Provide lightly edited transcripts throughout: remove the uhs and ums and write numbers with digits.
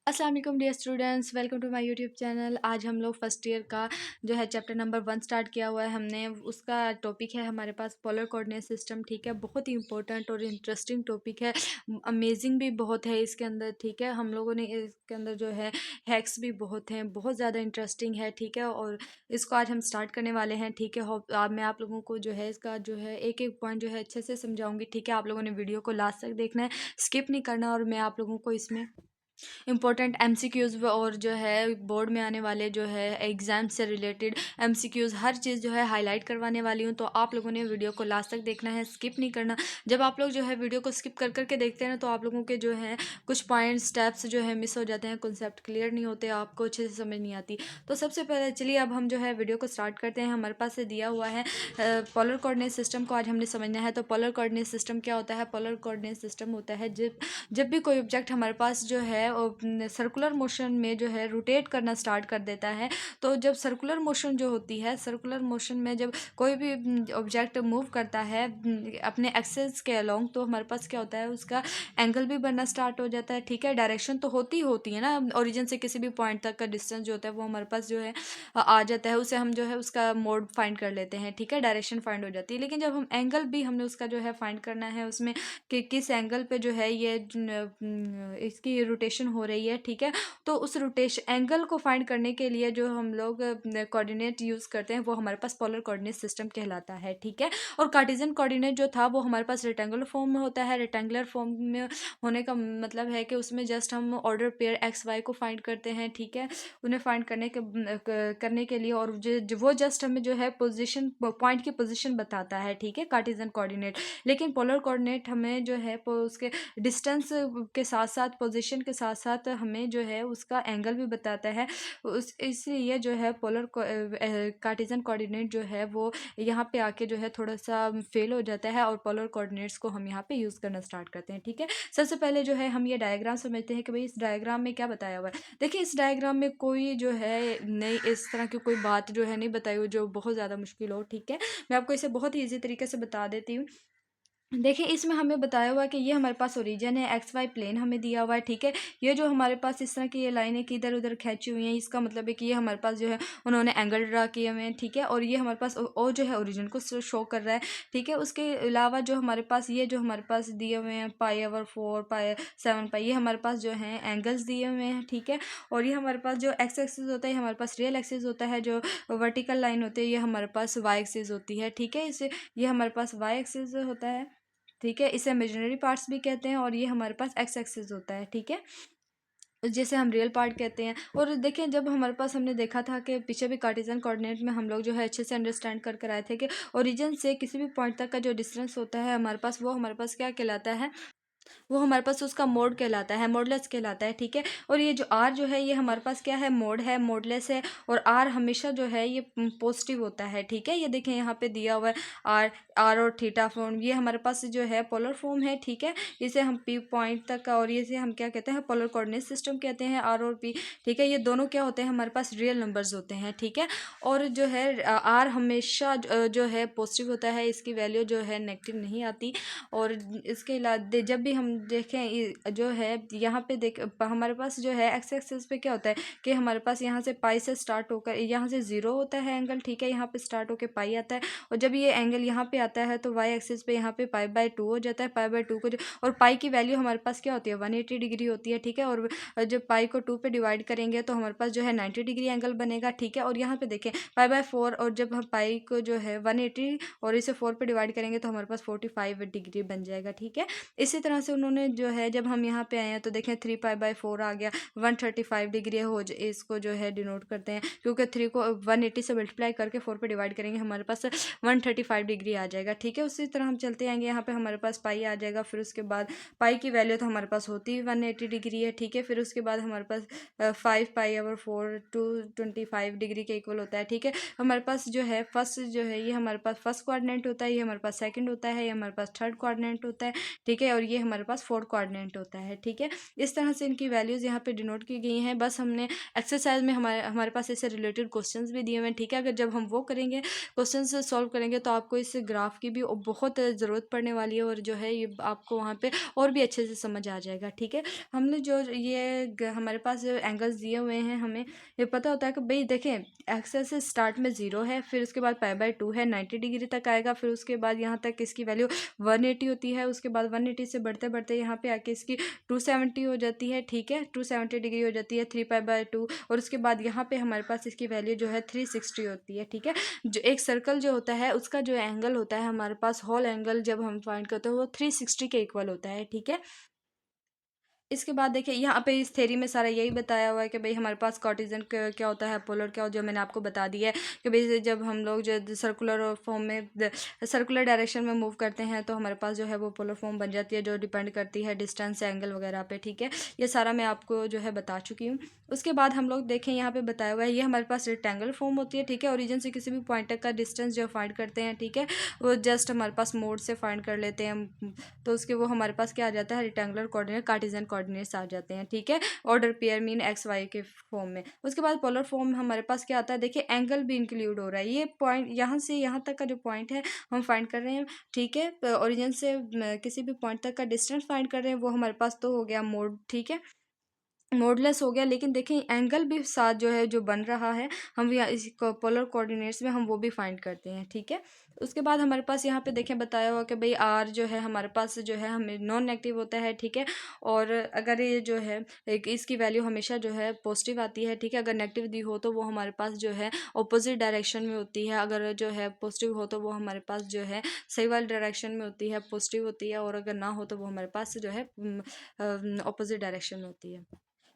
अस्सलाम वालेकुम dear students, welcome to my YouTube channel. आज हम लोग फर्स्ट ईयर का जो है चैप्टर नंबर 1 स्टार्ट किया हुआ है हमने। उसका टॉपिक है हमारे पास पोलर कोऑर्डिनेट सिस्टम। ठीक है, बहुत ही इंपॉर्टेंट और इंटरेस्टिंग टॉपिक है, अमेजिंग भी बहुत है इसके अंदर। ठीक है, हम लोगों ने इसके अंदर जो है हैक्स भी बहुत हैं, बहुत ज़्यादा इंटरेस्टिंग है। ठीक है, और इसको आज हम स्टार्ट करने वाले हैं। ठीक है, होप मैं आप लोगों को जो है इसका जो है एक एक पॉइंट जो है अच्छे से समझाऊंगी। ठीक है, आप लोगों ने वीडियो को लास्ट तक देखना है, स्किप नहीं करना। और मैं आप लोगों को इसमें इम्पोर्टेंट एमसीक्यूज़ और जो है बोर्ड में आने वाले जो है एग्ज़ाम से रिलेटेड एमसीक्यूज़ हर चीज़ जो है हाईलाइट करवाने वाली हूँ। तो आप लोगों ने वीडियो को लास्ट तक देखना है, स्किप नहीं करना। जब आप लोग जो है वीडियो को स्किप कर करके देखते हैं ना, तो आप लोगों के जो है कुछ पॉइंट स्टेप्स जो है मिस हो जाते हैं, कॉन्सेप्ट क्लियर नहीं होते, आपको अच्छे से समझ नहीं आती। तो सबसे पहले चलिए अब हम जो है वीडियो को स्टार्ट करते हैं। हमारे पास से दिया हुआ है पोलर कोऑर्डिनेट सिस्टम को आज हमने समझना है। तो पोलर कोऑर्डिनेट सिस्टम क्या होता है? पोलर कोऑर्डिनेट सिस्टम होता है जब जब भी कोई ऑब्जेक्ट हमारे पास जो है सर्कुलर मोशन में जो है रोटेट करना स्टार्ट कर देता है। तो जब सर्कुलर मोशन जो होती है, सर्कुलर मोशन में जब कोई भी ऑब्जेक्ट मूव करता है अपने एक्सेस के अलोंग, तो हमारे पास क्या होता है, उसका एंगल भी बनना स्टार्ट हो जाता है। ठीक है, डायरेक्शन तो होती ही होती है ना, ओरिजिन से किसी भी पॉइंट तक का डिस्टेंस जो होता है वो हमारे पास जो है आ जाता है। उसे हम जो है उसका मोड फाइंड कर लेते हैं। ठीक है, डायरेक्शन फाइंड हो जाती है। लेकिन जब हम एंगल भी हमने उसका जो है फाइंड करना है उसमें कि किस एंगल पे जो है ये इसकी रोटेशन हो रही है। ठीक है, तो उस रोटेशन एंगल को फाइंड करने के लिए जो हम लोग कोऑर्डिनेट यूज़ करते हैं वो हमारे पास पोलर कोऑर्डिनेट सिस्टम कहलाता है। ठीक है, और कार्टेशियन कोऑर्डिनेट जो था वो हमारे पास रेक्टेंगुलर फॉर्म में होता है। रेक्टेंगुलर फॉर्म में होने का मतलब है कि उसमें जस्ट हम ऑर्डर पेयर एक्स वाई को फाइंड करते हैं। ठीक है, उन्हें फाइंड करने के लिए, और वो जस्ट हमें जो है पोजीशन पॉइंट की पोजीशन बताता है। ठीक है, कार्टेशियन कोऑर्डिनेट। लेकिन पोलर कोऑर्डिनेट हमें जो है उसके डिस्टेंस के साथ साथ पोजीशन के साथ साथ हमें जो है उसका एंगल भी बताता है। उस इसलिए जो है पोलर कार्टेशियन कोऑर्डिनेट जो है वो यहाँ पे आके जो है थोड़ा सा फेल हो जाता है, और पोलर कोऑर्डिनेट्स को हम यहाँ पे यूज़ करना स्टार्ट करते हैं। ठीक है, सबसे पहले जो है हम ये डायग्राम समझते हैं कि भाई इस डायग्राम में क्या बताया हुआ है। देखिए, इस डायग्राम में कोई जो है नई इस तरह की कोई बात जो है नहीं बताई हुई जो बहुत ज़्यादा मुश्किल हो। ठीक है, मैं आपको इसे बहुत ही ईजी तरीके से बता देती हूँ। देखिए, इसमें हमें बताया हुआ है कि ये हमारे पास ओरिजिन है, एक्स वाई प्लेन हमें दिया हुआ है। ठीक है, ये जो हमारे पास इस तरह की ये लाइनें की इधर उधर खींची हुई हैं, इसका मतलब है कि ये हमारे पास जो है उन्होंने एंगल ड्रा किए हुए हैं। ठीक है, और ये हमारे पास और जो है ओरिजिन को शो कर रहा है। ठीक है, उसके अलावा जो हमारे पास ये जो हमारे पास दिए हुए हैं पाई/4 पाई/7 ये हमारे पास जो है एंगल्स दिए हुए हैं। ठीक है, और ये हमारे पास जो एक्स एक्सिस होता है हमारे पास रियल एक्सिस होता है, जो वर्टिकल लाइन होती है ये हमारे पास वाई एक्सिस होती है। ठीक है, इसे ये हमारे पास वाई एक्सिस होता है। ठीक है, इसे इमेजिनरी पार्ट्स भी कहते हैं, और ये हमारे पास एक्स एक्सिस होता है। ठीक है, जैसे हम रियल पार्ट कहते हैं। और देखें, जब हमारे पास हमने देखा था कि पीछे भी कार्टेशियन कोऑर्डिनेट में हम लोग जो है अच्छे से अंडरस्टैंड कर कर आए थे कि ओरिजिन से किसी भी पॉइंट तक का जो डिस्टेंस होता है हमारे पास, वो हमारे पास क्या कहलाता है, वो हमारे पास उसका मोड कहलाता है, मोडलेस कहलाता है। ठीक है, और ये जो आर जो है ये हमारे पास क्या है, मोड है, मोडलेस है। और आर हमेशा जो है ये पॉजिटिव होता है। ठीक है, ये देखें यहाँ पे दिया हुआ है आर आर और थीटा फॉर्म, ये हमारे पास जो है पोलर फॉर्म है। ठीक है, इसे हम पी पॉइंट तक का, और ये से हम क्या कहते हैं, पोलर कोऑर्डिनेट सिस्टम कहते हैं, आर और पी। ठीक है, ये दोनों क्या होते हैं, हमारे पास रियल नंबर्स होते हैं। ठीक है, और जो है आर हमेशा जो है पॉजिटिव होता है, इसकी वैल्यू जो है नेगेटिव नहीं आती। और इसके अलावा जब भी हम देखें जो है यहाँ पे देख हमारे पास जो है एक्स एक्सिस पे क्या होता है कि हमारे पास यहाँ से पाई से स्टार्ट होकर यहाँ से ज़ीरो होता है एंगल। ठीक है, यहाँ पे स्टार्ट होकर पाई आता है, और जब ये एंगल यहाँ पे आता है तो वाई एक्सिस पे यहाँ पे पाई/2 हो जाता है। पाई/2 को और पाई की वैल्यू हमारे पास क्या होती है, 180 डिग्री होती है। ठीक है, और जब पाई को 2 पे डिवाइड करेंगे तो हमारे पास जो है 90 डिग्री एंगल बनेगा। ठीक है, और यहाँ पे देखें पाई/4, और जब हम पाई को जो है 180 और इसे 4 पे डिवाइड करेंगे तो हमारे पास 45 डिग्री बन जाएगा। ठीक है, इसी तरह से उन्होंने जो है जब हम यहाँ पे आए हैं तो देखें 3 पाई/4 आ गया, 135 डिग्री इसको जो है डिनोट करते हैं, क्योंकि 3 को 180 से मल्टीप्लाई करके 4 पे डिवाइड करेंगे हमारे पास 135 डिग्री आ जाएगा। ठीक है, उसी तरह हम चलते आएंगे, यहाँ पे हमारे पास पाई आ जाएगा। फिर उसके बाद पाई की वैल्यू तो हमारे पास होती ही 180 डिग्री है। ठीक है, फिर उसके बाद हमारे पास 5 पाई/4 225 डिग्री के इक्वल होता है। ठीक है, हमारे पास जो है फर्स्ट जो है ये हमारे पास फर्स्ट कोऑर्डिनेट होता है, ये हमारे पास सेकंड होता है, ये हमारे पास थर्ड कोऑर्डिनेट होता है। ठीक है, और ये हमारे पास फोर्थ कोऑर्डिनेट होता है। ठीक है, इस तरह से इनकी वैल्यूज़ यहाँ पे डिनोट की गई हैं। बस हमने एक्सरसाइज में हमारे पास इससे रिलेटेड क्वेश्चंस भी दिए हुए हैं। ठीक है, अगर जब हम वो करेंगे क्वेश्चन से सॉल्व करेंगे तो आपको इस ग्राफ ग्राफ की भी बहुत ज़रूरत पड़ने वाली है, और जो है ये आपको वहाँ पे और भी अच्छे से समझ आ जाएगा, ठीक है। हमने जो ये हमारे पास एंगल्स दिए हुए हैं, हमें ये पता होता है कि भाई देखें, एक्सेस स्टार्ट में 0 है, फिर उसके बाद π/2 है, 90 डिग्री तक आएगा, फिर उसके बाद यहाँ तक इसकी वैल्यू 180 होती है, उसके बाद 180 से बढ़ते बढ़ते यहाँ पे आके इसकी 270 हो जाती है, ठीक है, 270 डिग्री हो जाती है 3π/2, और उसके बाद यहाँ पे हमारे पास इसकी वैल्यू जो है 360 होती है, ठीक है। जो एक सर्कल जो होता है उसका जो एंगल होता है हमारे पास, होल एंगल जब हम फाइंड करते हैं वो 360 के इक्वल होता है, ठीक है। इसके बाद देखिए यहाँ पे इस थ्योरी में सारा यही बताया हुआ है कि भाई हमारे पास कार्टेशियन क्या होता है, पोलर क्या, जो मैंने आपको बता दिया है कि भाई जब हम लोग जो सर्कुलर फॉर्म में सर्कुलर डायरेक्शन में मूव करते हैं तो हमारे पास जो है वो पोलर फॉर्म बन जाती है, जो डिपेंड करती है डिस्टेंस एंगल वगैरह पे, ठीक है। ये सारा मैं आपको जो है बता चुकी हूँ। उसके बाद हम लोग देखें यहाँ पे बताया हुआ है, ये हमारे पास रेक्टेंगल फॉर्म होती है, ठीक है। ओरिजिन से किसी भी पॉइंट तक का डिस्टेंस जो फाइंड करते हैं, ठीक है, वो जस्ट हमारे पास मोड से फाइंड कर लेते हैं, तो उसके वो हमारे पास क्या आ जाता है, रेक्टेंगुलर कोऑर्डिनेट, कार्टेशियन कोऑर्डिनेट्स आ जाते हैं, ठीक है। Order pair mean x y के फॉर्म में। उसके बाद पोलर फॉर्म हमारे पास क्या आता है, देखिए एंगल भी इंक्लूड हो रहा है, ये पॉइंट यहाँ से यहाँ तक का जो पॉइंट है हम फाइंड कर रहे हैं, ठीक है। ओरिजिन से किसी भी पॉइंट तक का डिस्टेंस फाइंड कर रहे हैं, वो हमारे पास तो हो गया मोड, ठीक है, मोडलेस हो गया। लेकिन देखें एंगल भी साथ जो है जो बन रहा है, हम यहाँ इस पोलर कोऑर्डिनेट्स में हम वो भी फाइंड करते हैं, ठीक है। उसके बाद हमारे पास यहाँ पे देखें बताया हुआ कि भाई आर जो है हमारे पास जो है हमें नॉन नेगेटिव होता है, ठीक है। और अगर ये जो है एक इसकी वैल्यू हमेशा जो है पॉजिटिव आती है, ठीक है। अगर नेगेटिव दी हो तो वो हमारे पास जो है ऑपोजिट डायरेक्शन में होती है, अगर जो है पॉजिटिव हो तो वो हमारे पास जो है सही वाली डायरेक्शन में होती है, पॉजिटिव होती है, और अगर ना हो तो वो हमारे पास जो है ऑपोजिट डायरेक्शन में होती है।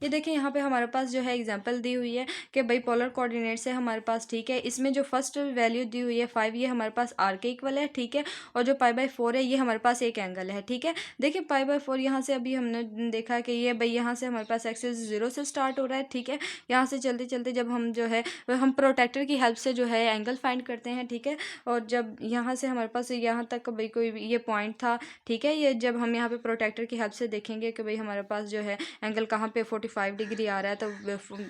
ये देखिए यहाँ पे हमारे पास जो है एग्जांपल दी हुई है कि भाई पोलर कोऑर्डिनेट्स है हमारे पास, ठीक है। इसमें जो फर्स्ट वैल्यू दी हुई है 5, ये हमारे पास आर के इक्वल है, ठीक है। और जो π/4 है ये हमारे पास एक एंगल है, ठीक है। देखिए π/4 यहाँ से अभी हमने देखा कि ये भाई यहाँ से हमारे पास एक्सेस 0 से स्टार्ट हो रहा है, ठीक है। यहाँ से चलते चलते जब हम जो है हम प्रोटेक्टर की हेल्प से जो है एंगल फाइंड करते हैं, ठीक है। और जब यहाँ से हमारे पास यहाँ तक भाई कोई ये पॉइंट था, ठीक है, ये जब हम यहाँ पे प्रोटेक्टर की हेल्प से देखेंगे कि भाई हमारे पास जो है एंगल कहाँ पे 45 डिग्री आ रहा है, तो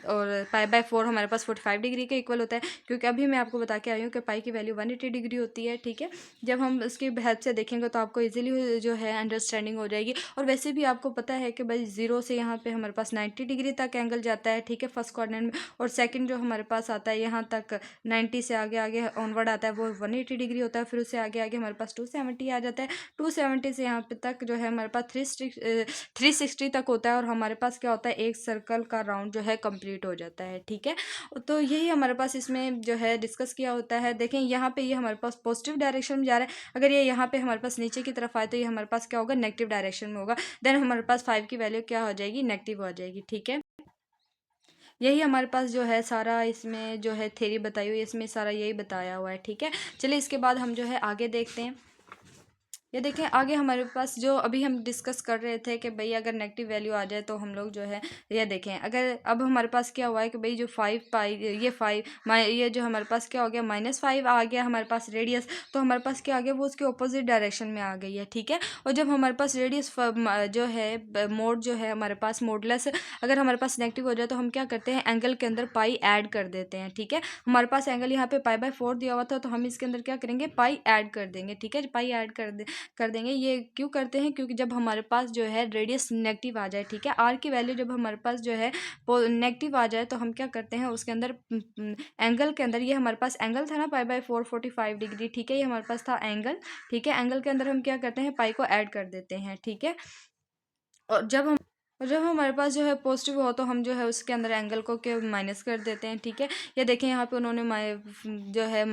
और π/4 हमारे पास 45 डिग्री के इक्वल होता है, क्योंकि अभी मैं आपको बता के आई हूँ कि पाई की वैल्यू 180 डिग्री होती है, ठीक है। जब हम इसकी हेल्प से देखेंगे तो आपको इजीली जो है अंडरस्टैंडिंग हो जाएगी। और वैसे भी आपको पता है कि भाई 0 से यहाँ पे हमारे पास 90 डिग्री तक एंगल जाता है, ठीक है, फर्स्ट क्वाड्रेंट में। और सेकंड जो हमारे पास आता है यहाँ तक 90 से आगे आगे ऑनवर्ड आता है, वो 180 डिग्री होता है। फिर उससे आगे आगे हमारे पास 270 आ जाता है, 270 से यहाँ पे तक जो है हमारे पास 360 तक होता है, और हमारे पास क्या होता है, एक सर्कल का राउंड जो है कंप्लीट हो जाता है, ठीक है। तो यही हमारे पास इसमें जो है डिस्कस किया होता है। देखें यहाँ पे ये हमारे पास पॉजिटिव डायरेक्शन में जा रहा है, अगर ये यहाँ पे हमारे पास नीचे की तरफ आए तो ये हमारे पास क्या होगा, नेगेटिव डायरेक्शन में होगा। देन हमारे पास 5 की वैल्यू क्या हो जाएगी, नेगेटिव हो जाएगी, ठीक है। यही हमारे पास जो है सारा इसमें जो है थ्योरी बताई हुई है, इसमें सारा यही बताया हुआ है, ठीक है। चलिए इसके बाद हम जो है आगे देखते हैं। ये देखें आगे हमारे पास जो अभी हम डिस्कस कर रहे थे कि भाई अगर नेगेटिव वैल्यू आ जाए तो हम लोग जो है ये देखें, अगर अब हमारे पास क्या हुआ है कि भाई जो 5 ये 5 ये जो हमारे पास क्या हो गया, -5 आ गया हमारे पास रेडियस, तो हमारे पास क्या आ गया, वो उसके ऑपोजिट डायरेक्शन में आ गई है, ठीक है। और जब हमारे पास रेडियस जो है मोड जो है हमारे पास मोडलेस, अगर हमारे पास नेगेटिव हो जाए तो हम क्या करते हैं, एंगल के अंदर पाई ऐड कर देते हैं, ठीक है। हमारे पास एंगल यहाँ पे π/4 दिया हुआ था, तो हम इसके अंदर क्या करेंगे, पाई ऐड कर देंगे, ठीक है, पाई ऐड कर देंगे। ये क्यों करते हैं, क्योंकि जब हमारे पास जो है रेडियस नेगेटिव आ जाए, ठीक है, आर की वैल्यू जब हमारे पास जो है नेगेटिव आ जाए तो हम क्या करते हैं, उसके अंदर एंगल के अंदर, ये हमारे पास एंगल था ना π/4 45 डिग्री, ठीक है, ये हमारे पास था एंगल, ठीक है। एंगल के अंदर हम क्या करते हैं, पाई को ऐड कर देते हैं, ठीक है। और जब हमारे पास जो है पॉजिटिव हो तो हम जो है उसके अंदर एंगल को क्या माइनस कर देते हैं, ठीक है। ये देखें यहाँ पे उन्होंने जो है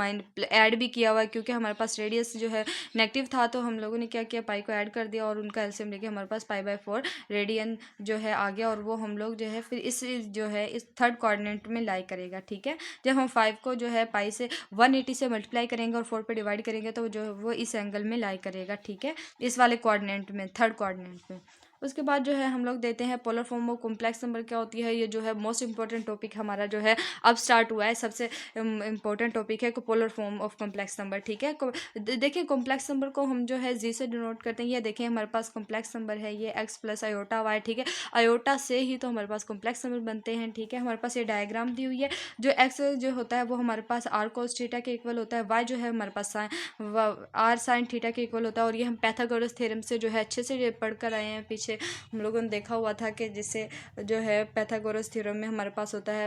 ऐड भी किया हुआ है, क्योंकि हमारे पास रेडियस जो है नेगेटिव था, तो हम लोगों ने क्या किया, पाई को ऐड कर दिया और उनका एलसीएम लेके हमारे पास π/4 रेडियन जो है आ गया, और वो हम लोग जो है फिर इस जो है इस थर्ड कोऑर्डिनेट में लाई करेगा, ठीक है। जब हम 5 को जो है पाई से 180 से मल्टीप्लाई करेंगे और 4 पे डिवाइड करेंगे तो जो वो इस एंगल में लाई करेगा, ठीक है, इस वाले कोऑर्डिनेट में, थर्ड कोऑर्डिनेट में। उसके बाद जो है हम लोग देते हैं polar form of complex number क्या होती है। ये जो है मोस्ट इंपॉर्टेंट टॉपिक हमारा जो है अब स्टार्ट हुआ है, सबसे इम्पोर्टेंट टॉपिक है polar form of complex number, ठीक है। देखिए कॉम्प्लेक्स नंबर को हम जो है जी से डिनोट करते हैं। ये देखिए हमारे पास कॉम्प्लेक्स नंबर है ये एक्स प्लस आयोटा वाई, ठीक है। आयोटा से ही तो हमारे पास कॉम्प्लेक्स नंबर बनते हैं, ठीक है। हमारे पास ये डायग्राम दी हुई है। जो एक्स जो होता है वो हमारे पास आर कोस थीटा के इक्वल होता है, वाई जो है हमारे पास आर साइन थीटा के इक्वल होता है। और ये हम पैथागोरस थ्योरम से जो है अच्छे से पढ़ कर आए हैं। पीछे हम लोगों ने देखा हुआ था कि जिससे जो है पैथागोरस थ्योरम में हमारे पास होता है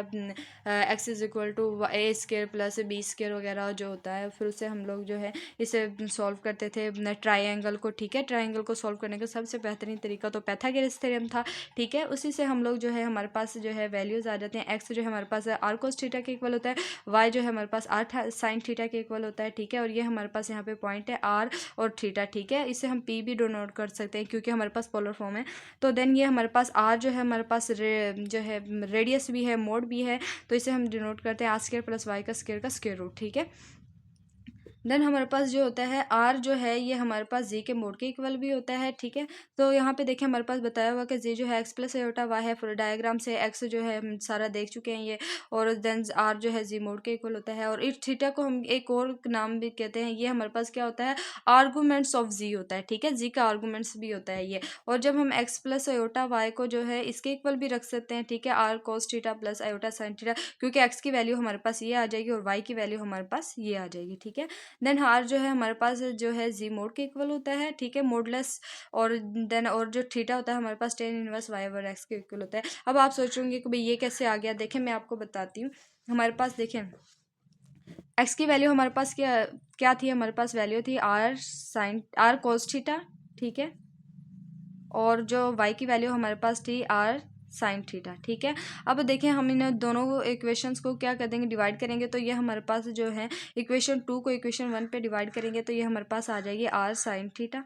x is equal to a square plus b square वगैरह जो होता है। फिर उससे हम लोग जो है इसे सॉल्व करते थे ट्राइंगल को, ठीक है। ट्राइंगल को सॉल्व करने का सबसे बेहतरीन तरीका तो पैथागोरस थ्योरम था, ठीक है। उसी से हम लोग जो है हमारे पास जो है वैल्यूज आ जाते हैं। एक्स जो है हमारे पास आर कोस थीटा के इक्वल होता है, वाई जो है हमारे पास आर साइन थीटा के इक्वल होता है, ठीक है। और ये हमारे पास यहाँ पे पॉइंट है आर और थीटा, ठीक है। इसे हम पी भी डिनोट कर सकते हैं क्योंकि हमारे पास पोलर फॉर्म है। तो देन ये हमारे पास आर जो है हमारे पास जो है रेडियस भी है, मोड भी है, तो इसे हम डिनोट करते हैं आर स्क्वायर प्लस वाई का स्क्वायर रूट, ठीक है। देन हमारे पास जो होता है आर जो है ये हमारे पास जी के मोड के इक्वल भी होता है, ठीक है। तो यहाँ पे देखिए हमारे पास बताया हुआ कि जी जो है एक्स प्लस आयोटा वाई है। फिर डायग्राम से एक्स जो है हम सारा देख चुके हैं ये। और देन आर जो है जी मोड के इक्वल होता है। और इस थीटा को हम एक और नाम भी कहते हैं। ये हमारे पास क्या होता है, आर्गूमेंट्स ऑफ जी होता है, ठीक है। जी का आर्गूमेंट्स भी होता है ये। और जब हम एक्स प्लस आयोटा वाई को जो है इसके इक्वल भी रख सकते हैं, ठीक है, r cos theta plus iota sine theta, क्योंकि एक्स की वैल्यू हमारे पास ये आ जाएगी और वाई की वैल्यू हमारे पास ये आ जाएगी, ठीक है। देन हार जो है हमारे पास जो है जी मोड के इक्वल होता है, ठीक है, मोडलेस। और देन और जो थीटा होता है हमारे पास tan inverse y over x के इक्वल होता है। अब आप सोचोगे कि भाई ये कैसे आ गया, देखें मैं आपको बताती हूँ। हमारे पास देखें एक्स की वैल्यू हमारे पास क्या क्या थी, हमारे पास वैल्यू थी r sine r cos theta, ठीक है। और जो वाई की वैल्यू हमारे पास थी आर साइन थीटा, ठीक है। अब देखें हम इन दोनों इक्वेशंस को क्या कर देंगे, डिवाइड करेंगे। तो ये हमारे पास जो है इक्वेशन 2 को इक्वेशन 1 पे डिवाइड करेंगे तो ये हमारे पास आ जाएगी r sine theta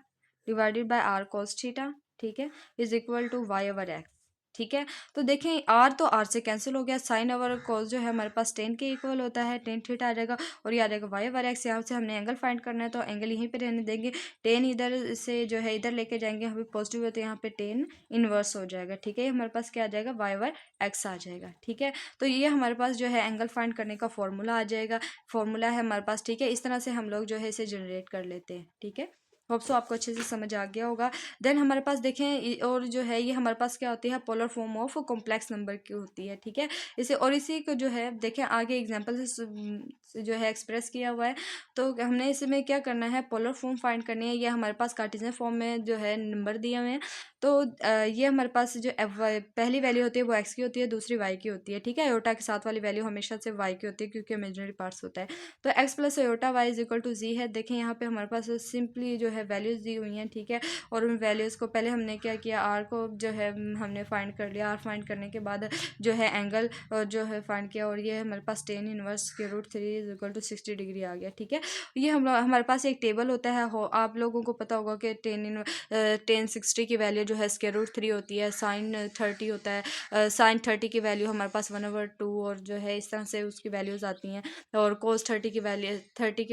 divided by r cos theta, ठीक है, is equal to y over x, ठीक है। तो देखें आर तो आर से कैंसिल हो गया, साइन ओवर कोस जो है हमारे पास टेन के इक्वल होता है, टेन थीटा आ जाएगा। और ये आ जाएगा वाई ओवर एक्स। यहाँ से हमने एंगल फाइंड करना है तो एंगल यहीं पे रहने देंगे। टेन इधर से जो है इधर लेके जाएंगे, यहाँ पे पॉजिटिव है तो यहाँ पे टेन इनवर्स हो जाएगा, ठीक है। हमारे पास क्या आ जाएगा, वाई ओवर एक्स आ जाएगा, ठीक है। तो ये हमारे पास जो है एंगल फाइंड करने का फॉर्मूला आ जाएगा, फॉर्मूला है हमारे पास, ठीक है। इस तरह से हम लोग जो है इसे जनरेट कर लेते हैं, ठीक है। होप सो आपको अच्छे से समझ आ गया होगा। देन हमारे पास देखें और जो है ये हमारे पास क्या होती है, polar form of complex number की होती है, ठीक है। इसे और इसी को जो है देखें आगे एग्जांपल से जो है एक्सप्रेस किया हुआ है। तो हमने इसमें क्या करना है, पोलर फॉर्म फाइंड करनी है। ये हमारे पास कार्टेशियन फॉर्म में जो है नंबर दिए हुए हैं। तो ये हमारे पास जो पहली वैल्यू होती है वो एक्स की होती है, दूसरी वाई की होती है, ठीक है। आयोटा के साथ वाली वैल्यू हमेशा से वाई की होती है क्योंकि इमेजिनरी पार्ट्स होता है। तो x plus iota y is equal to z है। देखें यहाँ पे हमारे पास सिंपली जो है वैल्यूज दी हुई हैं, ठीक है। और उन वैल्यूज़ को पहले हमने क्या किया, आर को जो है हमने फाइंड कर लिया। आर फाइंड करने के बाद जो है एंगल जो है फाइंड किया और ये हमारे पास टेन इनवर्स के root 3 is equal to 60 degree आ गया, ठीक है। ये हमारे पास एक टेबल होता है, आप लोगों को पता होगा कि टेन 60 की वैल्यू जो है स्क्वायर रूट 3 होती है। साइन 30 होता है, साइन 30 की वैल्यू हमारे पास 1/2 और जो है इस तरह से उसकी वैल्यूज़ आती हैं। और कोस 30 की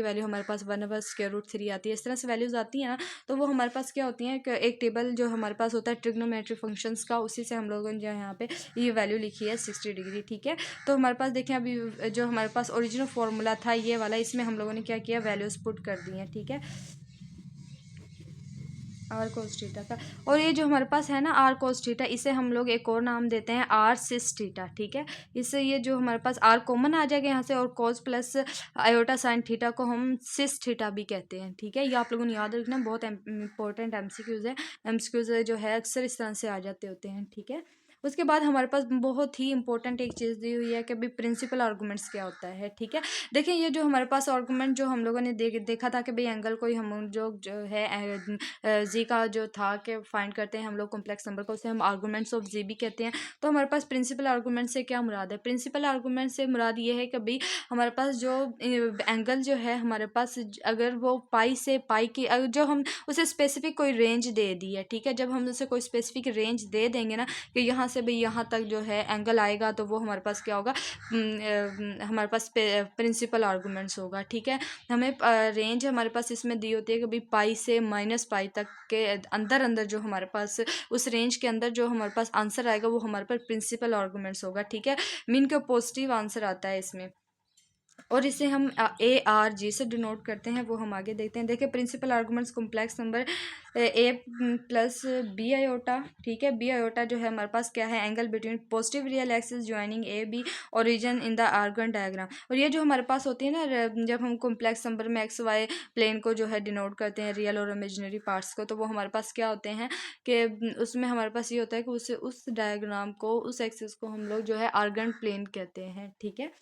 वैल्यू हमारे पास 1/√3 आती है। इस तरह से वैल्यूज़ आती हैं ना। तो वो हमारे पास क्या होती हैं कि एक टेबल जो हमारे पास होता है ट्रिग्नोमेट्री फंक्शंस का, उसी से हम लोगों ने जो है यहाँ पे ये वैल्यू लिखी है 60 डिग्री, ठीक है। तो हमारे पास देखें अभी जो हमारे पास ओरिजिनल फार्मूला था ये वाला, इसमें हम लोगों ने क्या किया, वैल्यूज़ पुट कर दी हैं, ठीक है, आर कोस थीटा का। और ये जो हमारे पास है ना आर कोस थीटा, इसे हम लोग एक और नाम देते हैं आर सिस थीटा, ठीक है। इससे ये जो हमारे पास आर कॉमन आ जाएगा यहाँ से, और कोस प्लस आयोटा साइन थीटा को हम सिस थीटा भी कहते हैं, ठीक है। ये आप लोगों ने याद रखना, बहुत इंपॉर्टेंट एमसीक्यूज है। एमसीक्यूज जो है अक्सर इस तरह से आ जाते होते हैं, ठीक है। उसके बाद हमारे पास बहुत ही इंपॉर्टेंट एक चीज़ दी हुई है कि भाई प्रिंसिपल आर्गूमेंट्स क्या होता है, ठीक है। देखिए ये जो हमारे पास आर्गूमेंट जो हम लोगों ने देखा था कि भाई एंगल कोई हम जो है जी का जो था कि फाइंड करते हैं हम लोग कॉम्प्लेक्स नंबर को, उसे हम आर्गूमेंट्स ऑफ जी भी कहते हैं। तो हमारे पास प्रिंसिपल आर्गूमेंट से क्या मुराद है, प्रिंसिपल आर्गूमेंट से मुराद ये है कि भाई हमारे पास जो एंगल जो है हमारे पास अगर वो पाई से पाई की जो हम उसे स्पेसिफिक कोई रेंज दे दी है, ठीक है। जब हम उसे कोई स्पेसिफिक रेंज दे देंगे ना कि यहाँ से भी यहाँ तक जो है एंगल आएगा तो वो हमारे पास क्या होगा, हमारे पास प्रिंसिपल आर्गूमेंट्स होगा। ठीक है, हमें रेंज हमारे पास इसमें दी होती है कि भाई पाई से माइनस पाई तक के अंदर अंदर जो हमारे पास उस रेंज के अंदर जो हमारे पास आंसर आएगा वो हमारे पास प्रिंसिपल आर्गूमेंट्स होगा। ठीक है, मीन का पॉजिटिव आंसर आता है इसमें, और इसे हम ए आर जी से डिनोट करते हैं, वो हम आगे देखते हैं। देखिए principal arguments complex number a plus b iota. ठीक है, बी आयोटा जो है हमारे पास क्या है, angle between positive real axis joining a b origin in the Argand diagram. और ये जो हमारे पास होती है ना, जब हम कॉम्प्लेक्स नंबर में एक्स वाई प्लेन को जो है डिनोट करते हैं, रियल और इमेजिनरी पार्ट्स को, तो वो हमारे पास क्या होते हैं कि उसमें हमारे पास ये होता है कि उस डायग्राम को, उस एक्सिस को हम लोग जो है आर्गन प्लेन कहते हैं। ठीक है,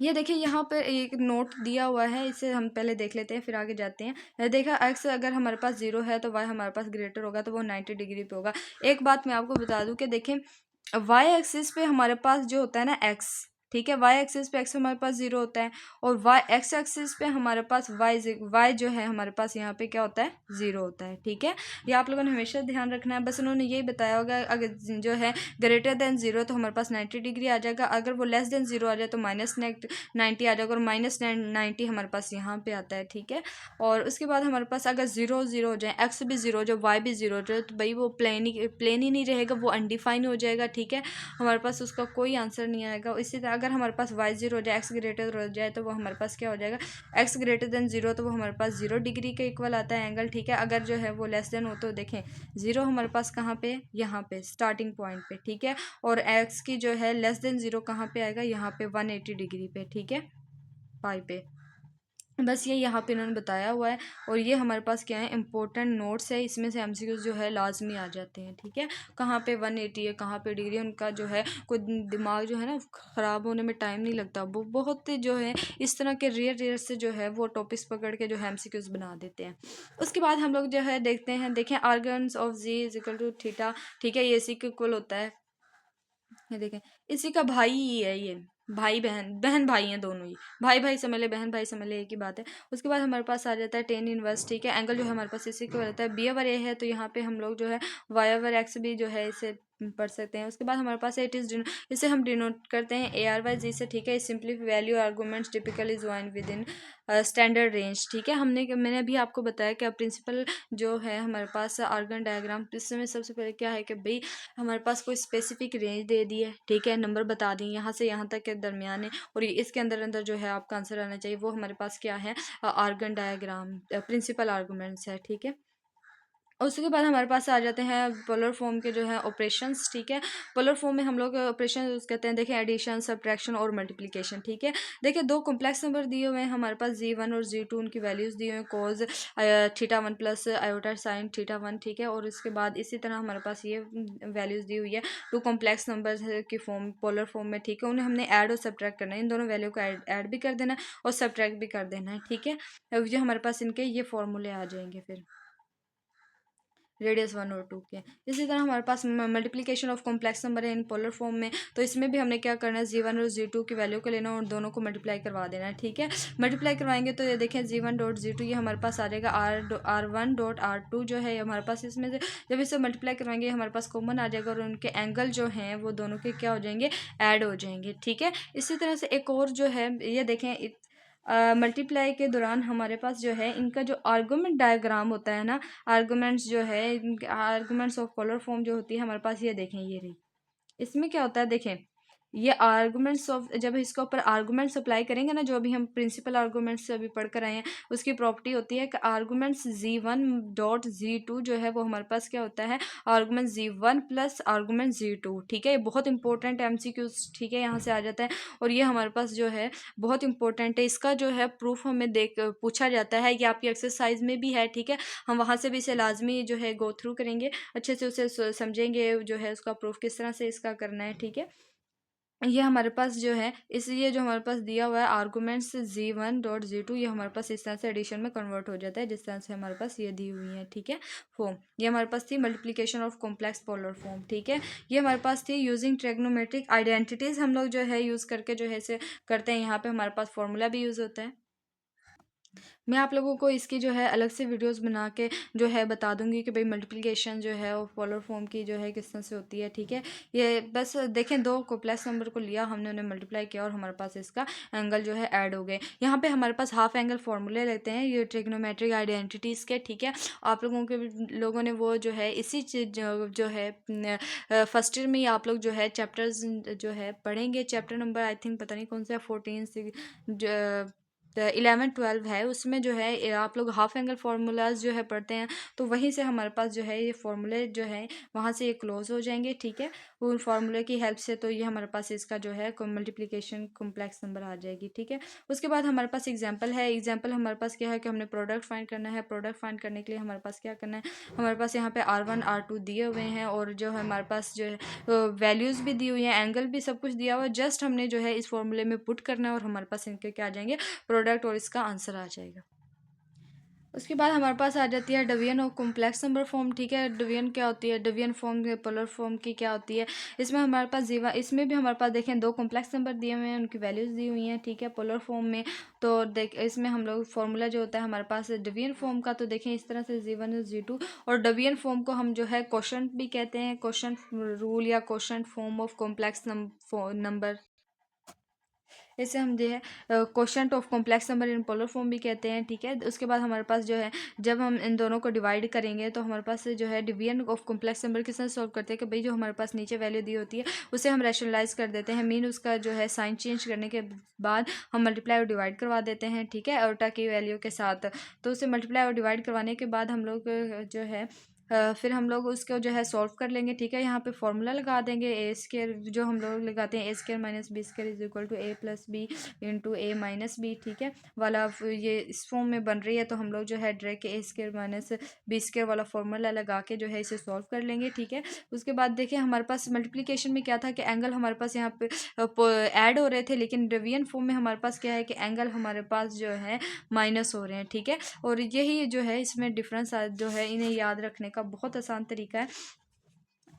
ये देखिए यहाँ पर एक नोट दिया हुआ है, इसे हम पहले देख लेते हैं फिर आगे जाते हैं। देखा एक्स अगर हमारे पास 0 है तो वाई हमारे पास ग्रेटर होगा, तो वो 90 डिग्री पे होगा। एक बात मैं आपको बता दूं कि देखें वाई एक्सिस पे हमारे पास जो होता है ना एक्स, ठीक है, वाई एक्सिस पे एक्स हमारे पास 0 होता है, और वाई एक्स एक्सिस पे हमारे पास वाई जो है हमारे पास यहाँ पे क्या होता है, 0 होता है। ठीक है, ये आप लोगों ने हमेशा ध्यान रखना है। बस उन्होंने यही बताया होगा अगर जो है ग्रेटर देन 0 तो हमारे पास 90 डिग्री आ जाएगा, अगर वो लेस देन 0 आ जाए तो माइनस 90 आ जाएगा, और माइनस 90 हमारे पास यहाँ पे आता है। ठीक है, और उसके बाद हमारे पास अगर 0 0 हो जाए, एक्स भी 0 हो जाए, वाई भी 0 हो जाए, तो भाई वो प्लेन ही नहीं रहेगा, वो अनडिफाइन हो जाएगा। ठीक है, हमारे पास उसका कोई आंसर नहीं आएगा। इसी तरह अगर हमारे पास वाई 0 हो जाए, एक्स ग्रेटर हो जाए, तो वो हमारे पास क्या हो जाएगा, एक्स ग्रेटर देन 0, तो वो हमारे पास 0 डिग्री के इक्वल आता है एंगल। ठीक है, अगर जो है वो लेस देन हो तो देखें 0 हमारे पास कहाँ पे, यहाँ पे स्टार्टिंग पॉइंट पे। ठीक है, और एक्स की जो है लेस देन 0 कहाँ पे आएगा, यहाँ पे 180 डिग्री पे। ठीक है, पाई पे। बस ये यहाँ पे इन्होंने बताया हुआ है, और ये हमारे पास क्या है, इंपॉर्टेंट नोट्स है, इसमें से एमसीक्यूज जो है लाजमी आ जाते हैं। ठीक है, कहाँ पे 180 है, कहाँ पे डिग्री, उनका जो है कोई दिमाग जो है ना ख़राब होने में टाइम नहीं लगता। वो बहुत जो है इस तरह के रेयर से जो है वो टॉपिक्स पकड़ के जो है एमसीक्यूज बना देते हैं। उसके बाद हम लोग जो है देखते हैं, देखें args of z is equal to theta. ठीक है, ये इसी के इक्वल होता है। ये देखें इसी का भाई ही है ये, भाई बहन, बहन भाई हैं दोनों ही, भाई भाई समझ ले, बहन भाई समझ ले, एक ही बात है। उसके बाद हमारे पास आ जाता है टेन इनवर्स। ठीक है, एंगल जो है हमारे पास इसी को रहता है, बी ओवर ए है, तो यहाँ पे हम लोग जो है वाई ओवर एक्स भी जो है इसे पढ़ सकते हैं। उसके बाद हमारे पास इट इज, इसे हम डिनोट करते हैं ए आर वाई जी से। ठीक है, simply value arguments typically join with in standard range. ठीक है, मैंने अभी आपको बताया कि प्रिंसिपल जो है हमारे पास आर्गन डायग्राम, इसमें सबसे पहले क्या है कि भाई हमारे पास कोई स्पेसिफिक रेंज दे दी है। ठीक है, नंबर बता दी यहाँ से यहाँ तक के दरमियान है, और इसके अंदर अंदर जो है आपका आंसर आना चाहिए, वो हमारे पास क्या है, आर्गन डायग्राम प्रिंसिपल आर्गूमेंट्स है। ठीक है, और उसके बाद हमारे पास आ जाते हैं पोलर फॉर्म के जो है ऑपरेशंस। ठीक है, पोलर फॉर्म में हम लोग ऑपरेशन यूज़ करते हैं, देखें एडिशन, सब्ट्रैक्शन और मल्टीप्लिकेशन। ठीक है, देखिए दो कॉम्प्लेक्स नंबर दिए हुए हैं हमारे पास, जी1 और जी2, उनकी वैल्यूज़ दी हुई हैं, cos theta 1 plus iota sine theta 1। ठीक है, और उसके बाद इसी तरह हमारे पास ये वैल्यूज़ दी हुई है टू कॉम्प्लेक्स नंबर की फॉर्म, पोलर फॉर्म में। ठीक है, उन्हें हमने ऐड और सब्ट्रैक्ट करना है, इन दोनों वैल्यू को ऐड भी कर देना है और सब्ट्रैक्ट भी कर देना है। ठीक है, अब जो हमारे पास इनके ये फॉर्मूले आ जाएंगे फिर रेडियस 1 और 2 के। इसी तरह हमारे पास मल्टीप्लिकेशन ऑफ कॉम्प्लेक्स नंबर है इन पोलर फॉर्म में, तो इसमें भी हमने क्या करना है, जी1 और जी2 की वैल्यू को लेना और दोनों को मल्टीप्लाई करवा देना है। ठीक है, मल्टीप्लाई करवाएंगे तो ये देखें जी1 डॉट जी2 ये हमारे पास आ जाएगा आर1 डॉट आर2 जो है हमारे पास, इसमें से जब इसे मल्टीप्लाई करवाएंगे हमारे पास कॉमन आ जाएगा, और उनके एंगल जो हैं वो दोनों के क्या हो जाएंगे, ऐड हो जाएंगे। ठीक है, इसी तरह से एक और जो है ये देखें, मल्टीप्लाई के दौरान हमारे पास जो है इनका जो आर्गूमेंट डायग्राम होता है ना, आर्गूमेंट्स जो है आर्गूमेंट्स ऑफ पोलर फॉर्म जो होती है हमारे पास, ये देखें ये रही, इसमें क्या होता है, देखें ये आर्गूमेंट्स ऑफ, जब इसके ऊपर आर्गूमेंट्स अप्लाई करेंगे ना, जो अभी हम प्रिंसिपल आर्गूमेंट्स अभी पढ़ कर आए हैं, उसकी प्रॉपर्टी होती है कि आर्गूमेंट्स जी1 डॉट जी2 जो है वो हमारे पास क्या होता है, argument G1 plus argument G2. ठीक है, ये बहुत इंपॉर्टेंट एमसीक्यूज। ठीक है, यहाँ से आ जाता है, और ये हमारे पास जो है बहुत इंपॉर्टेंट है, इसका जो है प्रूफ हमें देख पूछा जाता है, ये आपकी एक्सरसाइज में भी है। ठीक है, हम वहाँ से भी इसे लाजमी जो है गो थ्रू करेंगे, अच्छे से उसे समझेंगे जो है उसका प्रूफ किस तरह से इसका करना है। ठीक है, ये हमारे पास जो है इसलिए जो हमारे पास दिया हुआ है आर्गूमेंट्स जी1 डॉट जी2, ये हमारे पास इस तरह से एडिशन में कन्वर्ट हो जाता है, जिस तरह से हमारे पास ये दी हुई है। ठीक है, फॉर्म ये हमारे पास थी multiplication of complex polar form. ठीक है, ये हमारे पास थी यूजिंग ट्रिग्नोमेट्रिक आइडेंटिटीज, हम लोग जो है यूज़ करके जो है इसे करते हैं, यहाँ पे हमारे पास फॉर्मूला भी यूज़ होता है। मैं आप लोगों को इसकी जो है अलग से वीडियोस बना के जो है बता दूंगी कि भाई मल्टीप्लिकेशन जो है वो पोलर फॉर्म की जो है किस तरह से होती है, ठीक है। ये बस देखें, दो कॉम्प्लेक्स नंबर को लिया हमने, उन्हें मल्टीप्लाई किया और हमारे पास इसका एंगल जो है ऐड हो गए। यहाँ पे हमारे पास हाफ एंगल फॉर्मूले लेते हैं ये ट्रिग्नोमेट्रिक आइडेंटिटीज़ के, ठीक है। आप लोगों ने वो जो है इसी चीज जो है फर्स्ट ईयर में ही आप लोग जो है चैप्टर्स जो है पढ़ेंगे। चैप्टर नंबर आई थिंक पता नहीं कौन सा 14 11 12 है, उसमें जो है आप लोग हाफ एंगल फार्मूलाज जो है पढ़ते हैं, तो वहीं से हमारे पास जो है ये फार्मूले जो है वहाँ से ये क्लोज हो जाएंगे, ठीक है। उन फार्मूले की हेल्प से तो ये हमारे पास इसका जो है मल्टीप्लिकेशन कॉम्प्लेक्स नंबर आ जाएगी, ठीक है। उसके बाद हमारे पास एग्जाम्पल है। एग्जाम्पल हमारे पास क्या है कि हमने प्रोडक्ट फाइंड करना है। प्रोडक्ट फाइंड करने के लिए हमारे पास क्या करना है, हमारे पास यहाँ पे R1 R2 दिए हुए हैं और जो है हमारे पास जो है वैल्यूज़ भी दी हुई हैं, एंगल भी सब कुछ दिया हुआ है। जस्ट हमने जो है इस फॉर्मूले में पुट करना है और हमारे पास इनके क्या आ जाएंगे, प्रोडक्ट, और इसका आंसर आ जाएगा। उसके बाद हमारे पास आ जाती है division of complex number form, ठीक है। डिवीजन क्या होती है, डिवीजन फॉर्म पोलर फॉर्म की क्या होती है। इसमें हमारे पास जीवा, इसमें भी हमारे पास देखें दो कॉम्प्लेक्स नंबर दिए हुए हैं, उनकी वैल्यूज़ दी हुई हैं, ठीक है, पोलर फॉर्म में। तो देख इसमें हम लोग फार्मूला जो होता है हमारे पास डिवीजन फॉर्म का, तो देखें इस तरह से जी1 जी2, और डिवीजन फॉर्म को हम जो है क्वोशंट भी कहते हैं, क्वोशंट रूल या quotient form of complex number. इसे हम जो है quotient of complex number in polar form भी कहते हैं, ठीक है। उसके बाद हमारे पास जो है जब हम इन दोनों को डिवाइड करेंगे तो हमारे पास जो है डिवीजन ऑफ कॉम्प्लेक्स नंबर किस तरह सॉल्व करते हैं कि भाई जो हमारे पास नीचे वैल्यू दी होती है उसे हम रैशनलाइज कर देते हैं, मीन उसका जो है साइन चेंज करने के बाद हम मल्टीप्लाई और डिवाइड करवा देते हैं, ठीक है, अल्टा की वैल्यू के साथ। तो उसे मल्टीप्लाई और डिवाइड करवाने के बाद हम लोग जो है फिर हम लोग उसको जो है सॉल्व कर लेंगे, ठीक है। यहाँ पे फॉर्मूला लगा देंगे ए स्केयर, जो हम लोग लगाते हैं a square minus b square is equal to a plus b into a minus b, ठीक है वाला। ये इस फॉर्म में बन रही है तो हम लोग जो है डायरेक्ट ए स्केयर माइनस बी स्केयर वाला फॉर्मूला लगा के जो है इसे सॉल्व कर लेंगे, ठीक है। उसके बाद देखिए हमारे पास मल्टीप्लिकेशन में क्या था कि एंगल हमारे पास यहाँ पे ऐड हो रहे थे, लेकिन डिवीजन फॉर्म में हमारे पास क्या है कि एंगल हमारे पास जो है माइनस हो रहे हैं, ठीक है। और यही जो है इसमें डिफरेंस जो है इन्हें याद रखने का बहुत आसान तरीका है।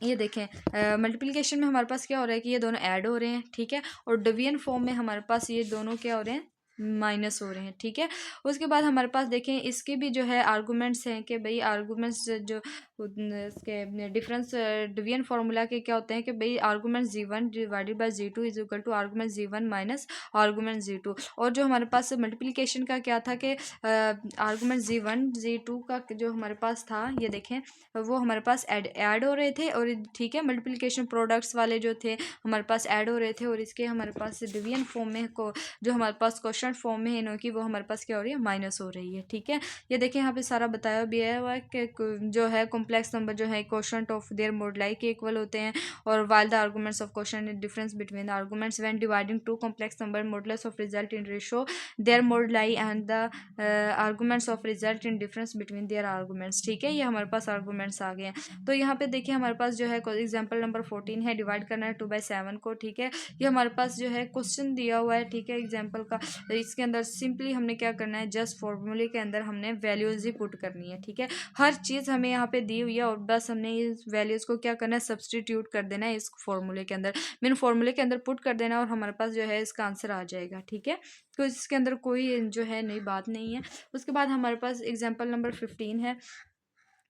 ये देखें मल्टीप्लिकेशन में हमारे पास क्या हो रहा है कि ये दोनों ऐड हो रहे हैं, ठीक है, और डिवीजन फॉर्म में हमारे पास ये दोनों क्या हो रहे हैं, माइनस हो रहे हैं, ठीक है। उसके बाद हमारे पास देखें इसके भी जो है आर्गूमेंट्स हैं कि भाई आर्गूमेंट्स जो इसके डिफरेंस डिवीजन फार्मूला के क्या होते हैं कि भाई argument G1 divided by G2 is equal to argument G1 minus argument G2. और जो हमारे पास मल्टीप्लिकेशन का क्या था कि आर्गूमेंट जी1 जी2 का जो हमारे पास था, ये देखें वो हमारे पास ऐड हो रहे थे, और ठीक है मल्टीप्लिकेशन प्रोडक्ट्स वाले जो थे हमारे पास ऐड हो रहे थे, और इसके हमारे पास डिवीजन फॉर्म में को जो हमारे पास क्वेश्चन फॉर्म में है इनों की, वो हमारे पास क्या हो रही है, माइनस हो रही है, ठीक है। ये देखिए यहाँ पे सारा बताया भी है हुआ है कि जो है कॉम्प्लेक्स नंबर जो है क्वेश्चन ऑफ देयर मॉडुलाई के इक्वल होते हैं, और while the arguments of question difference between the arguments when dividing two complex number modulus of result in ratio their moduli and the arguments of result in difference between their arguments, ठीक है। ये हमारे पास arguments आ गए हैं। तो यहाँ पे देखिए हमारे पास जो है एग्जाम्पल नंबर 14 है, डिवाइड करना है 2/7 को, ठीक है। ये हमारे पास जो है क्वेश्चन दिया हुआ है, ठीक है, एग्जाम्पल का। इसके अंदर सिंपली हमने क्या करना है, जस्ट फॉर्मूले के अंदर हमने वैल्यूज ही पुट करनी है, ठीक है। हर चीज़ हमें यहाँ पे दी हुई है और बस हमने इस वैल्यूज़ को क्या करना है, सब्सटीट्यूट कर देना है इस फॉर्मूले के अंदर, मीन फॉर्मूले के अंदर पुट कर देना है और हमारे पास जो है इसका आंसर आ जाएगा, ठीक है। तो इसके अंदर कोई जो है नई बात नहीं है। उसके बाद हमारे पास एग्जाम्पल नंबर 15 है।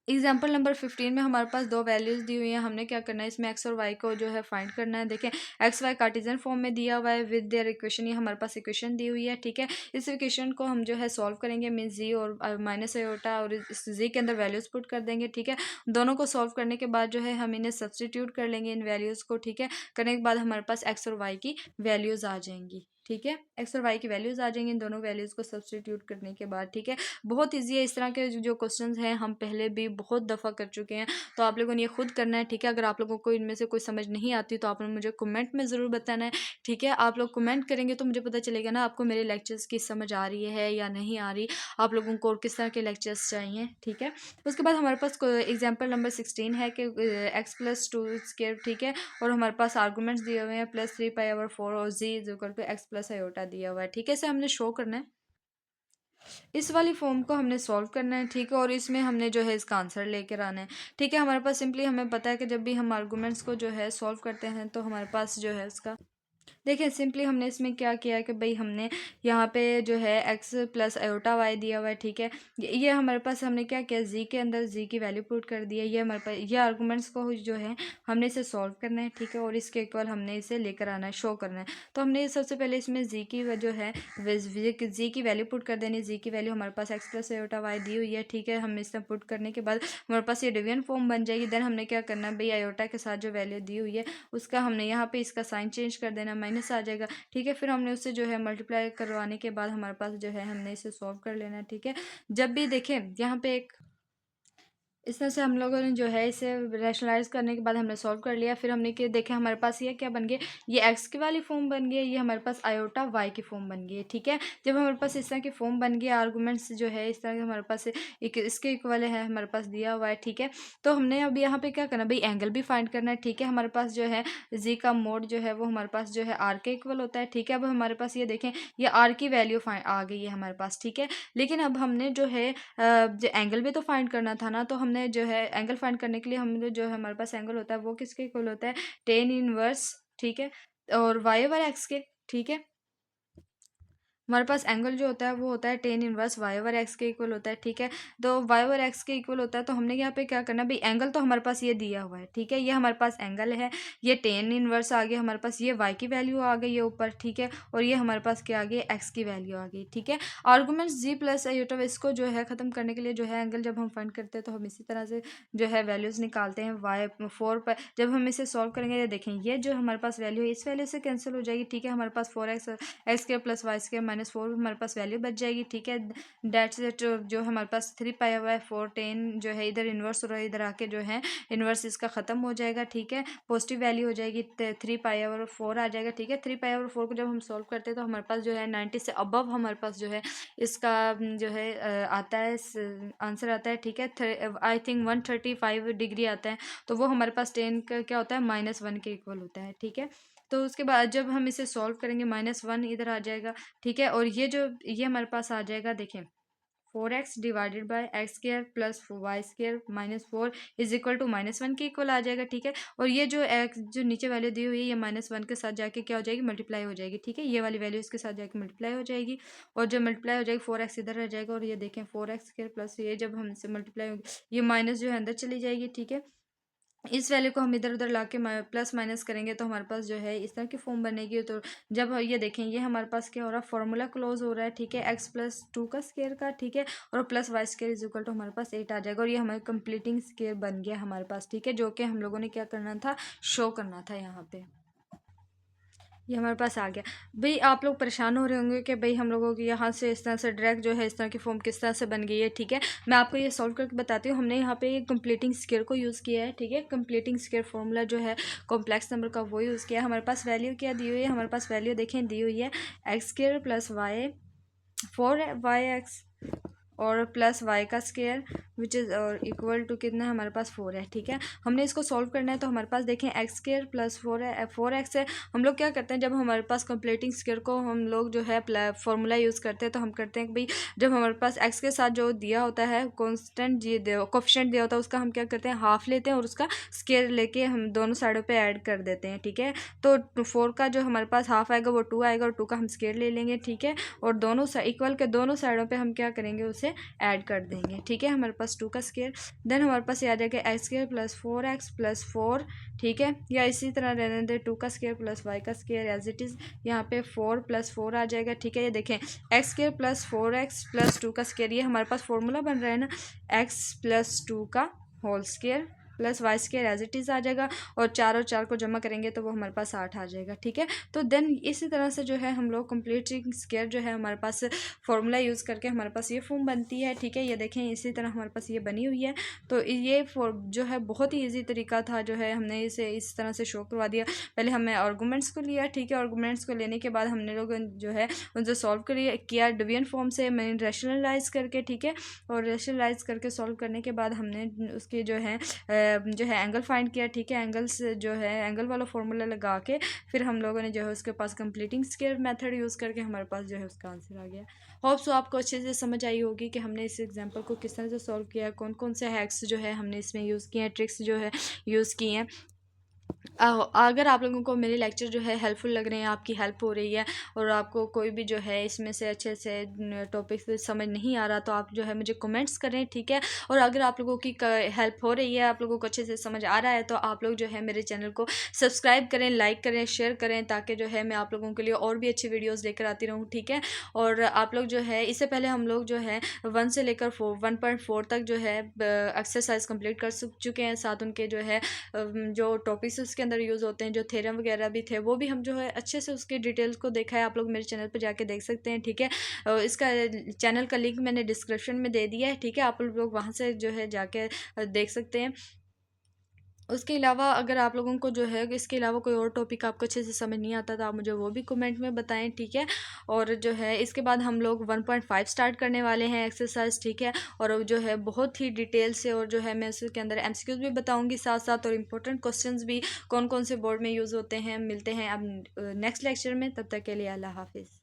एग्जाम्पल नंबर 15 में हमारे पास दो वैल्यूज़ दी हुई हैं, हमने क्या करना है इसमें एक्स और वाई को जो है फाइंड करना है। देखें एक्स वाई कार्टेशियन फॉर्म में दिया हुआ है विद देयर इक्वेशन, ये हमारे पास इक्वेशन दी हुई है, ठीक है। इस इक्वेशन को हम जो है सॉल्व करेंगे, मीन जी और माइनस आयोटा, और इस जी के अंदर वैल्यूज़ पुट कर देंगे, ठीक है। दोनों को सॉल्व करने के बाद जो है हम इन्हें सब्सटीट्यूट कर लेंगे इन वैल्यूज़ को, ठीक है। करने के बाद हमारे पास एक्स और वाई की वैल्यूज़ आ जाएंगी, ठीक है। एक्स और वाई की वैल्यूज़ आ जाएंगी इन दोनों वैल्यूज़ को सब्सटीट्यूट करने के बाद, ठीक है। बहुत ईजी है। इस तरह के जो क्वेश्चंस हैं हम पहले भी बहुत दफ़ा कर चुके हैं, तो आप लोगों ने ये खुद करना है, ठीक है। अगर आप लोगों को इनमें से कोई समझ नहीं आती तो आप लोग मुझे कमेंट में ज़रूर बताना है, ठीक है। आप लोग कमेंट करेंगे तो मुझे पता चलेगा ना आपको मेरे लेक्चर्स की समझ आ रही है या नहीं आ रही, आप लोगों को और किस तरह के लेक्चर्स चाहिए, ठीक है। उसके बाद हमारे पास एग्जाम्पल नंबर 16 है कि एक्स प्लस टू स्केयर, ठीक है, और हमारे पास आर्गूमेंट्स दिए हुए हैं +3π/4 और z is equal to x plus iota दिया हुआ है, ठीक है। इसे हमने शो करना है, इस वाली फॉर्म को हमने सॉल्व करना है, ठीक है, और इसमें हमने जो है इसका आंसर लेकर आना है, ठीक है। हमारे पास सिंपली हमें पता है कि जब भी हम आर्गूमेंट्स को जो है सॉल्व करते हैं तो हमारे पास जो है उसका देखिए सिंपली हमने इसमें क्या किया है कि भाई हमने यहाँ पे जो है एक्स प्लस आयोटा वाई दिया हुआ है, ठीक है। ये हमारे पास हमने क्या किया, जी के अंदर जी की वैल्यू पुट कर दी है। ये हमारे पास ये आर्गूमेंट्स को जो है हमने इसे सॉल्व करना है, ठीक है, और इसके इक्वल हमने इसे लेकर आना है, शो करना है। तो हमने सबसे पहले इसमें जी की जो है जी की वैल्यू पुट कर देनी। जी की वैल्यू हमारे पास एक्स प्लस आयोटा वाई दी हुई है, ठीक है। हम इसमें पुट करने के बाद हमारे पास ये डिवीजन फॉर्म बन जाएगी। देन हमने क्या करना है भाई, आयोटा के साथ जो वैल्यू दी हुई है उसका हमने यहाँ पे इसका साइन चेंज कर देना, माइनस आ जाएगा, ठीक है। फिर हमने उससे जो है मल्टीप्लाई करवाने के बाद हमारे पास जो है हमने इसे सॉल्व कर लेना है, ठीक है। जब भी देखें यहाँ पे एक इस तरह से हम लोगों ने जो है इसे रैशनलाइज करने के बाद हमने सॉल्व कर लिया। फिर हमने क्या देखा, हमारे पास ये क्या बन गया, ये एक्स की वाली फॉर्म बन गई है, ये हमारे पास आयोटा वाई की फॉर्म बन गई है, ठीक है। जब हमारे पास इस तरह की फॉर्म बन गई, आर्गूमेंट्स जो है इस तरह के हमारे पास एक इसके इक्वल है, हमारे पास दिया हुआ है, ठीक है। तो हमने अब यहाँ पे क्या करना भाई, एंगल भी फाइंड करना है, ठीक है। हमारे पास जो है जी का मोड जो है वो हमारे पास जो है आर के इक्वल होता है, ठीक है। अब हमारे पास ये देखें, ये आर की वैल्यू आ गई है हमारे पास, ठीक है। लेकिन अब हमने जो है जो एंगल भी तो फाइंड करना था ना, तो हमने जो है एंगल फाइंड करने के लिए हमने जो है हमारे पास एंगल होता है वो किसके इक्वल होता है, टेन इनवर्स, ठीक है, और वाई ओवर एक्स के, ठीक है। हमारे पास एंगल जो होता है वो होता है tan inverse y over x के इक्वल होता है, ठीक है। तो वाई ओवर एक्स के इक्वल होता है, तो हमने यहाँ पे क्या करना भाई, एंगल तो हमारे पास ये दिया हुआ है, ठीक है। ये हमारे पास एंगल है, ये टेन इनवर्स आ गया हमारे पास, ये वाई की वैल्यू आ गई है ऊपर, ठीक है, और ये हमारे पास क्या आ गई, एक्स की वैल्यू आ गई, ठीक है। आर्गूमेंट्स जी प्लस आयोटा, इसको जो है ख़त्म करने के लिए जो है एंगल जब हम फाइंड करते हैं तो हम इसी तरह से जो है वैल्यूज़ निकालते हैं। वाई फोर पर जब हम इसे सॉल्व करेंगे, ये देखें, ये जो हमारे पास वैल्यू है इस वैल्यू से कैंसिल हो जाएगी, ठीक है। हमारे पास four x x square plus y square minus four हमारे पास वैल्यू बच जाएगी, ठीक है। डेट्स इट, जो हमारे पास थ्री पाया हुआ है, फोर टेन जो है इधर इन्वर्स हो रहा है, इधर आके जो है इन्वर्स इसका ख़त्म हो जाएगा, ठीक है। पॉजिटिव वैल्यू हो जाएगी, थ्री पाया और फोर आ जाएगा, ठीक है। थ्री पाया और फोर को जब हम सॉल्व करते हैं तो हमारे पास जो है 90 से अबव हमारे पास जो है इसका जो है आता है, आंसर आता है, ठीक है। आई थिंक 135 डिग्री आता है, तो वो हमारे पास टेन का क्या होता है, -1 के इक्वल होता है, ठीक है। तो उसके बाद जब हम इसे सॉल्व करेंगे, -1 इधर आ जाएगा, ठीक है। और ये हमारे पास आ जाएगा, देखें, four x divided by x square plus y square minus four is equal to -1 के इक्वल आ जाएगा, ठीक है। और ये जो एक्स जो नीचे वैल्यू दी हुई है ये -1 के साथ जाके क्या हो जाएगी, मल्टीप्लाई हो जाएगी, ठीक है। ये वाली वैल्यू इसके साथ जाके मल्टीप्लाई हो जाएगी, और जब मल्टीप्लाई हो जाएगी फोर एक्स इधर रह जाएगा, और ये देखें फोर एक्स स्क्र प्लस ये जब हमसे मल्टीप्लाई होगी, ये माइनस जो है अंदर चली जाएगी, ठीक है। इस वैल्यू को हम इधर उधर ला के प्लस माइनस करेंगे तो हमारे पास जो है इस तरह की फॉर्म बनेगी। तो जब ये देखें, ये हमारे पास क्या हो रहा है, फॉर्मूला क्लोज हो रहा है, ठीक है, एक्स प्लस टू का स्केयर का, ठीक है, और plus y square is equal to हमारे पास 8 आ जाएगा, और ये हमारे कंप्लीटिंग स्केयर बन गया हमारे पास, ठीक है, जो कि हम लोगों ने क्या करना था, शो करना था यहाँ पे। ये हमारे पास आ गया। भाई आप लोग परेशान हो रहे होंगे कि भाई हम लोगों की यहाँ से इस तरह से डायरेक्ट जो है इस तरह की फॉर्म किस तरह से बन गई है, ठीक है। मैं आपको ये सॉल्व करके बताती हूँ। हमने यहाँ पे कंप्लीटिंग स्केयर को यूज़ किया है, ठीक है। कंप्लीटिंग स्केयर फॉर्मूला जो है कॉम्प्लेक्स नंबर का वो यूज़ किया है। हमारे पास वैल्यू क्या दी हुई है, हमारे पास वैल्यू देखें दी हुई है x square plus y, four y x और प्लस वाई का स्केयर विच इज़ और इक्वल टू कितना है, हमारे पास फोर है, ठीक है। हमने इसको सॉल्व करना है, तो हमारे पास देखें एक्स स्केयर प्लस फोर है, फोर एक्स है। हम लोग क्या करते हैं, जब हमारे पास कंप्लीटिंग स्केयर को हम लोग जो है फॉर्मूला यूज़ करते हैं, तो हम करते हैं कि भाई जब हमारे पास एक्स के साथ जो दिया होता है कॉन्स्टेंट कोफिशिएंट दिया होता है, उसका हम क्या करते हैं, हाफ लेते हैं और उसका स्केयर लेके हम दोनों साइडों पर ऐड कर देते हैं, ठीक है। तो फोर का जो हमारे पास हाफ आएगा वो टू आएगा, और टू का हम स्केयर ले लेंगे, ठीक है, और दोनों इक्वल के दोनों साइडों पे हम क्या करेंगे, उसे ऐड कर देंगे, ठीक है। हमारे पास टू का स्केयर, देन हमारे पास ये आ जाएगा x square plus four x plus four, ठीक है, या इसी तरह रहने दे, टू का स्केयर प्लस वाई का स्केयर एज इट इज़, यहाँ पे फोर प्लस फोर आ जाएगा, ठीक है। ये देखें x square plus four x plus two का स्केयर, ये हमारे पास फॉर्मूला बन रहा है ना, एक्स प्लस टू का whole square plus y square as it is आ जाएगा, और चार को जमा करेंगे तो वो हमारे पास 8 आ जाएगा, ठीक है। तो देन इसी तरह से जो है हम लोग कंप्लीटिंग स्केयर जो है हमारे पास फॉर्मूला यूज़ करके हमारे पास ये फॉर्म बनती है, ठीक है। ये देखें इसी तरह हमारे पास ये बनी हुई है। तो ये जो है बहुत ही ईजी तरीका था, जो है हमने इसे इस तरह से शो करवा दिया। पहले हमने आर्गूमेंट्स को लिया, ठीक है, आर्गूमेंट्स को लेने के बाद हमने लोग जो है उनसे सॉल्व किया डिवीजन फॉर्म से, मैंने रैशनलाइज करके, ठीक है, और रैशनलाइज करके सॉल्व करने के बाद हमने उसके जो है एंगल फाइंड किया, ठीक है। एंगल्स जो है एंगल वाला फॉर्मूला लगा के फिर हम लोगों ने जो है उसके पास कंप्लीटिंग स्केयर मेथड यूज़ करके हमारे पास जो है उसका आंसर आ गया। होप सो आपको अच्छे से समझ आई होगी कि हमने इस एग्जांपल को किस तरह से सॉल्व किया है, कौन कौन से हैक्स जो है हमने इसमें यूज़ किए हैं, ट्रिक्स जो है यूज़ किए हैं। अगर आप लोगों को मेरे लेक्चर जो है हेल्पफुल लग रहे हैं, आपकी हेल्प हो रही है और आपको कोई भी जो है इसमें से अच्छे से टॉपिक समझ नहीं आ रहा, तो आप जो है मुझे कमेंट्स करें, ठीक है। और अगर आप लोगों की हेल्प हो रही है, आप लोगों को अच्छे से समझ आ रहा है, तो आप लोग जो है मेरे चैनल को सब्सक्राइब करें, लाइक करें, शेयर करें, ताकि जो है मैं आप लोगों के लिए और भी अच्छी वीडियोज़ लेकर आती रहूँ, ठीक है। और आप लोग जो है इससे पहले हम लोग जो है 1 से लेकर 1.4 तक जो है एक्सरसाइज कंप्लीट कर चुके हैं। साथ उनके जो है जो टॉपिक्स उसके अंदर यूज़ होते हैं, जो थ्योरम वगैरह भी थे, वो भी हम जो है अच्छे से उसके डिटेल्स को देखा है। आप लोग मेरे चैनल पर जाके देख सकते हैं, ठीक है। इसका चैनल का लिंक मैंने डिस्क्रिप्शन में दे दिया है, ठीक है। आप लोग वहाँ से जो है जाके देख सकते हैं। उसके अलावा अगर आप लोगों को जो है इसके अलावा कोई और टॉपिक आपको अच्छे से समझ नहीं आता, तो आप मुझे वो भी कमेंट में बताएं, ठीक है। और जो है इसके बाद हम लोग 1.5 स्टार्ट करने वाले हैं एक्सरसाइज, ठीक है। और जो है बहुत ही डिटेल से, और जो है मैं उसके अंदर एमसीक्यूज भी बताऊंगी साथ साथ, और इम्पोर्टेंट क्वेश्चंस भी कौन कौन से बोर्ड में यूज़ होते हैं। मिलते हैं अब नेक्स्ट लेक्चर में, तब तक के लिए अल्लाह हाफिज़।